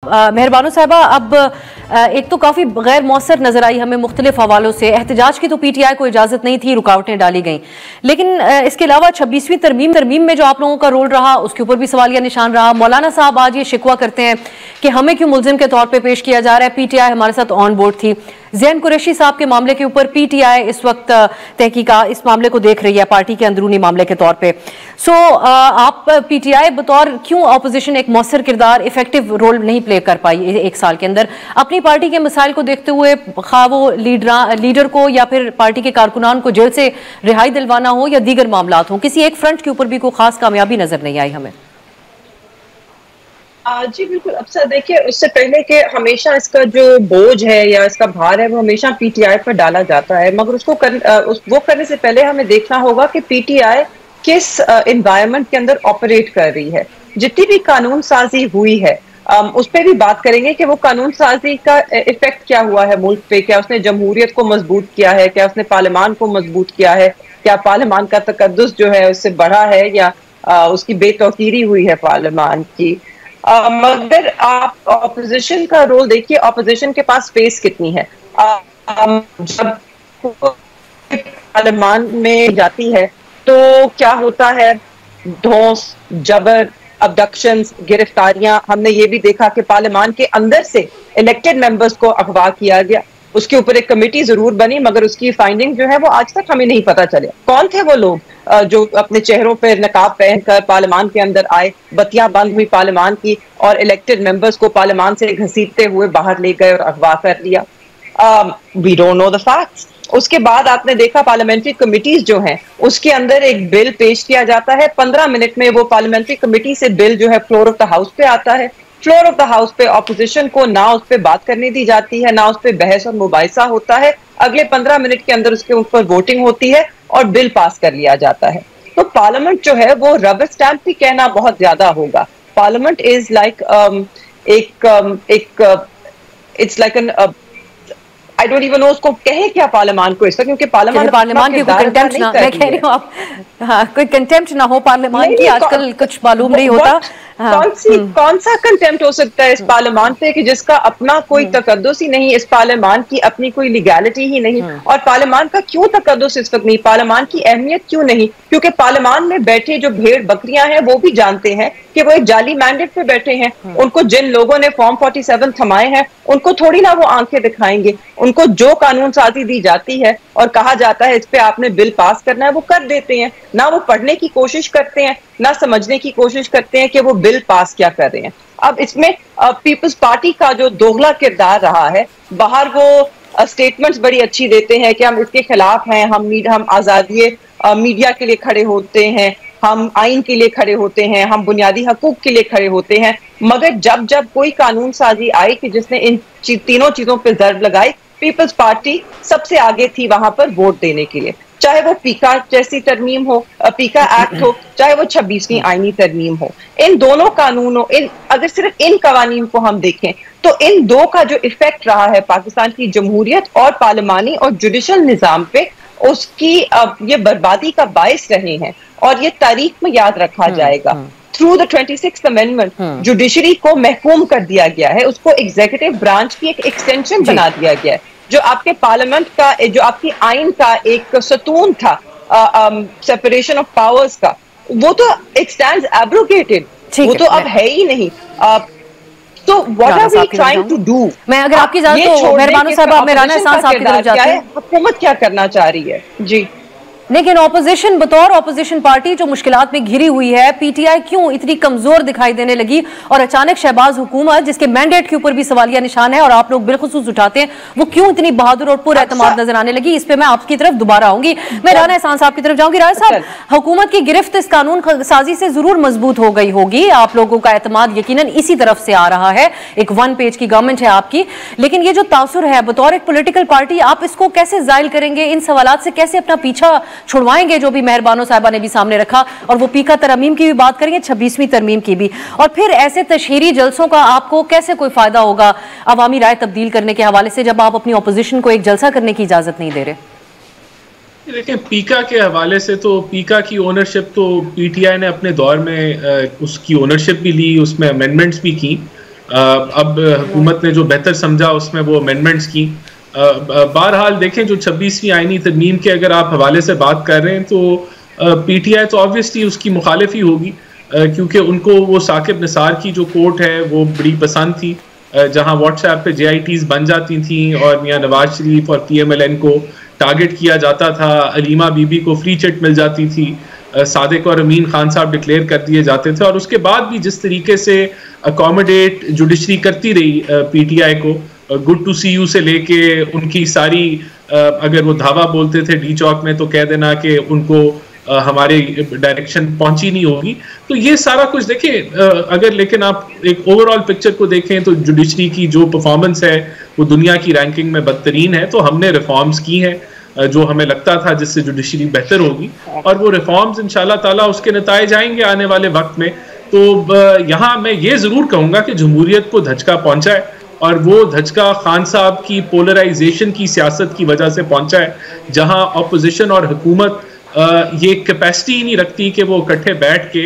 मेहरबानो साहबा, अब एक तो काफ़ी गैर मौसर नजर आई हमें मुख्तलिफ हवालों से। एहतजाज की तो पीटीआई को इजाज़त नहीं थी, रुकावटें डाली गई, लेकिन इसके अलावा 26वीं तरमीम में जो आप लोगों का रोल रहा उसके ऊपर भी सवालिया निशान रहा। मौलाना साहब आज ये शिकवा करते हैं कि हमें क्यों मुल्जिम के तौर पर पेश किया जा रहा है, पीटीआई हमारे साथ ऑन बोर्ड थी। ज़ैन कुरैशी साहब के मामले के ऊपर पीटीआई इस वक्त तहकीकात इस मामले को देख रही है पार्टी के अंदरूनी मामले के तौर पे। आप पीटीआई बतौर क्यों अपोजिशन एक मौसर किरदार इफेक्टिव रोल नहीं प्ले कर पाई एक साल के अंदर अपनी पार्टी के मसाइल को देखते हुए, खा वो लीडर को या फिर पार्टी के कारकुनान को जेल से रिहाई दिलवाना हो या दीगर मामलात हो, किसी एक फ्रंट के ऊपर भी कोई खास कामयाबी नजर नहीं आई हमें। जी बिल्कुल। अब सर देखिए, उससे पहले कि हमेशा इसका जो बोझ है या इसका भार है वो हमेशा पीटीआई पर डाला जाता है, मगर उसको वो करने से पहले हमें देखना होगा कि पीटीआई किस एनवायरनमेंट के अंदर ऑपरेट कर रही है। जितनी भी कानून साजी हुई है उस पर भी बात करेंगे कि वो कानून साजी का इफेक्ट क्या हुआ है मुल्क पे। क्या उसने जमहूरियत को मजबूत किया है, क्या उसने पार्लियामान को मजबूत किया है, क्या पार्लियामान का तकद्दुस जो है उससे बढ़ा है या उसकी बेतौकीरी हुई है पार्लियामान की। मगर आप ऑपोजिशन का रोल देखिए, ऑपोजिशन के पास स्पेस कितनी है। जब पार्लियामान में जाती है तो क्या होता है, धौंस, जबर, अबडक्शंस, गिरफ्तारियां। हमने ये भी देखा कि पार्लियामान के अंदर से इलेक्टेड मेंबर्स को अगवा किया गया। उसके ऊपर एक कमेटी जरूर बनी, मगर उसकी फाइंडिंग जो है वो आज तक हमें नहीं पता चले कौन थे वो लोग जो अपने चेहरों पर नकाब पहनकर पार्लियामान के अंदर आए, बत्तियां बंद हुई पार्लियामान की और इलेक्टेड मेंबर्स को पार्लियामान से घसीटते हुए बाहर ले गए और अगवा कर लिया। We don't know the facts. उसके बाद आपने देखा पार्लियामेंट्री कमिटीज जो हैं उसके अंदर एक बिल पेश किया जाता है, 15 मिनट में वो पार्लियामेंट्री कमेटी से बिल जो है फ्लोर ऑफ द हाउस पे आता है। फ्लोर ऑफ द हाउस पे ऑपोजिशन को ना उस पर बात करने दी जाती है, ना उस पर बहस और मुबाहिसा होता है। अगले 15 मिनट के अंदर उसके ऊपर वोटिंग होती है और बिल पास कर लिया जाता है। तो पार्लियामेंट जो है वो रबर स्टैंप भी कहना बहुत ज्यादा होगा। Parliament is like it's like an I don't even know उसको कहे क्या पार्लियामान को इसका, क्योंकि पार्लियामान की कोई कंटेम्प्ट ना, मैं कह रही हूँ आप, हाँ, कोई कंटेम्प्ट ना हो पार्लियामान की, आजकल कुछ मालूम नहीं होता। कौन सा कंटेम्प्ट हो सकता है इस पार्लियामान पे कि जिसका अपना कोई तकद्दुस ही नहीं, इस पार्लियामान की अपनी कोई लीगैलिटी ही नहीं। और पार्लियामान का क्यों तकद्दुस इस वक्त नहीं, पार्लियामान की अहमियत क्यों नहीं? क्योंकि पार्लियामान में बैठे जो भेड़ बकरियां हैं वो भी जानते हैं कि वो एक जाली मैंडेट पे बैठे हैं। उनको जिन लोगों ने फॉर्म 47 थमाए हैं उनको थोड़ी ना वो आंखें दिखाएंगे। उनको जो कानून साजी दी जाती है और कहा जाता है इस पे आपने बिल पास करना है, वो कर देते हैं। ना वो पढ़ने की कोशिश करते हैं, ना समझने की कोशिश करते हैं कि वो बिल पास क्या कर रहे हैं। अब इसमें पीपल्स पार्टी का जो दोगला किरदार रहा है, बाहर वो स्टेटमेंट्स बड़ी अच्छी देते हैं कि हम इसके खिलाफ हैं, हम आजादी मीडिया के लिए खड़े होते हैं, हम आइन के लिए खड़े होते हैं, हम बुनियादी हकूक के लिए खड़े होते हैं। मगर जब जब कोई कानून साजी आई कि जिसने इन तीनों चीजों पर ज़र्ब लगाई, पीपल्स पार्टी सबसे आगे थी वहां पर वोट देने के लिए। चाहे वो पीका जैसी तरमीम हो, पीका एक्ट हो, चाहे वो 26वीं आईनी तरमीम हो। इन दोनों कानूनों, अगर सिर्फ इन कवानीन को हम देखें तो इन दो का जो इफेक्ट रहा है पाकिस्तान की जमहूरियत और पार्लियामानी और जुडिशल निजाम पे, उसकी ये बर्बादी का बायस रहे हैं और ये तारीख में याद रखा जाएगा। Through the 26th amendment judiciary को महकूम कर दिया गया है, उसको एग्जीक्यूटिव ब्रांच की एक एक्सटेंशन बना दिया गया है। जो आपके पार्लियामेंट का, जो आपकी आइन का एक सतून था सेपरेशन ऑफ पावर्स का, वो तो इट स्टैंड्स एब्रोगेटेड, वो तो अब है ही नहीं। तो what are we trying to do? मैं अगर आपकी इजाजत हो मेहरबानो साहब, मेहराना एहसान साहब की तरफ जाते हैं। हुकूमत क्या करना चाह रही है? जी, लेकिन ऑपोजिशन बतौर ऑपोजिशन पार्टी जो मुश्किलात में घिरी हुई है, पीटीआई क्यों इतनी कमजोर दिखाई देने लगी और अचानक शहबाज हुकूमत जिसके मैंडेट के ऊपर भी सवालिया निशान है और आप लोग बिलखुसूस उठाते हैं, वो क्यों इतनी बहादुर और पुरएतमाद नजर आने लगी? इस पे मैं आपकी तरफ दोबारा आऊंगी, मैं राना एहसान साहब की तरफ जाऊंगी। राना साहब, हुकूमत की गिरफ्त इस कानून साजी से जरूर मजबूत हो गई होगी, आप लोगों का एतमाद यकीनन इसी तरफ से आ रहा है, एक 1 पेज की गवर्नमेंट है आपकी, लेकिन ये जो तासुर है बतौर एक पोलिटिकल पार्टी, आप इसको कैसे जाहिल करेंगे? इन सवालात से कैसे अपना पीछा छुड़वाएंगे जो भी मेहरबानो साहिबा ने भी सामने रखा? और वो पीका तरमीम की भी बात करेंगे, 26वीं तरमीम की भी, और फिर ऐसे तशहीरी जलसों का आपको कैसे कोई फायदा होगा अवामी राय तब्दील करने के हवाले से जब आप अपनी अपोजिशन को एक जलसा करने की इजाजत नहीं दे रहे? देखिए, पीका के हवाले से तो पीका की ओनरशिप तो पीटीआई ने अपने दौर में उसकी ओनरशिप भी ली, उसमें अमेंडमेंट्स भी की, अब हुकूमत ने जो बेहतर समझा उसमें वो अमेंडमेंट्स की। बहरहाल देखें, जो 26वीं आईनी तरमीम के अगर आप हवाले से बात कर रहे हैं तो पीटीआई तो ऑब्वियसली उसकी मुखालिफ ही होगी, क्योंकि उनको वो साकिब निसार की जो कोर्ट है वो बड़ी पसंद थी, जहां व्हाट्सएप पे JITs बन जाती थी और मियां नवाज शरीफ और PMLN को टारगेट किया जाता था, अलीमा बीबी को फ्री चिट मिल जाती थी, सादिक और अमीन खान साहब डिक्लेयर कर दिए जाते थे। और उसके बाद भी जिस तरीके से अकोमोडेट जुडिशरी करती रही PTI को, गुड टू सी यू से लेके उनकी सारी, अगर वो धावा बोलते थे डी चौक में तो कह देना कि उनको हमारे डायरेक्शन पहुंची नहीं होगी। तो ये सारा कुछ देखें, अगर लेकिन आप एक ओवरऑल पिक्चर को देखें तो जुडिशरी की जो परफॉर्मेंस है वो दुनिया की रैंकिंग में बदतरीन है। तो हमने रिफॉर्म्स की हैं जो हमें लगता था जिससे जुडिशरी बेहतर होगी, और वो रिफॉर्म्स इंशाल्लाह ताला उसके नताइज आएंगे आने वाले वक्त में। तो यहाँ मैं ये जरूर कहूँगा कि जमहूरियत को धचका पहुंचा है, और वो धचका खान साहब की पोलराइजेशन की सियासत की वजह से पहुंचा है, जहां अपोजिशन और हुकूमत ये कैपेसिटी ही नहीं रखती कि वो इकट्ठे बैठ के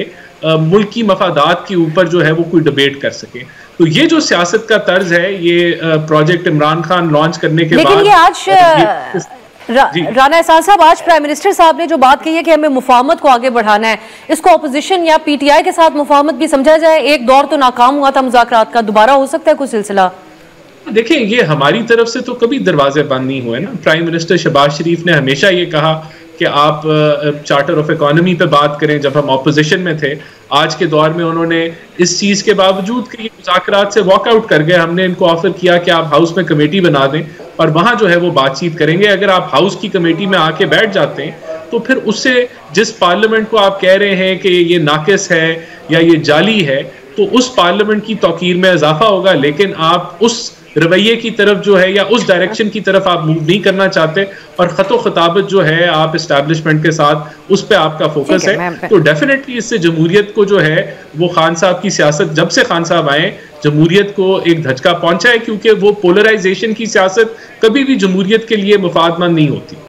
मुल्क की मफादात के ऊपर जो है वो कोई डिबेट कर सके। तो ये जो सियासत का तर्ज है, ये प्रोजेक्ट इमरान खान लॉन्च करने के बाद, लेकिन ये आज राना एहसान साहब, आज प्राइम मिनिस्टर साहब ने जो बात कही है कि हमें मुफाहमत को आगे बढ़ाना है, इसको अपोजिशन या PTI के साथ मुफाहमत भी समझा जाए? एक दौर तो नाकाम हुआ था मुज़ाकरात का, दोबारा हो सकता है कुछ सिलसिला? देखिए, ये हमारी तरफ से तो कभी दरवाजे बंद नहीं हुए ना। प्राइम मिनिस्टर शहबाज शरीफ ने हमेशा ये कहा कि आप चार्टर ऑफ इकोनॉमी पे बात करें, जब हम ऑपोजिशन में थे। आज के दौर में उन्होंने इस चीज़ के बावजूद कि ये मुज़ाकरात से वॉकआउट कर गए, हमने इनको ऑफर किया कि आप हाउस में कमेटी बना दें और वहाँ जो है वो बातचीत करेंगे। अगर आप हाउस की कमेटी में आके बैठ जाते हैं तो फिर उससे जिस पार्लियामेंट को आप कह रहे हैं कि ये नाकिस है या ये जाली है, तो उस पार्लियामेंट की तौकीर में इजाफा होगा, लेकिन आप उस रवैये की तरफ जो है या उस डायरेक्शन की तरफ आप मूव नहीं करना चाहते, और खतो खिताबत जो है आप इस्टेब्लिशमेंट के साथ उस पे आपका फोकस है। तो डेफिनेटली इससे जमहूरियत को जो है वो खान साहब की सियासत, जब से खान साहब आए, जमहूरियत को एक धचका पहुंचा है, क्योंकि वो पोलराइजेशन की सियासत कभी भी जमहूरियत के लिए मुफादमंद नहीं होती।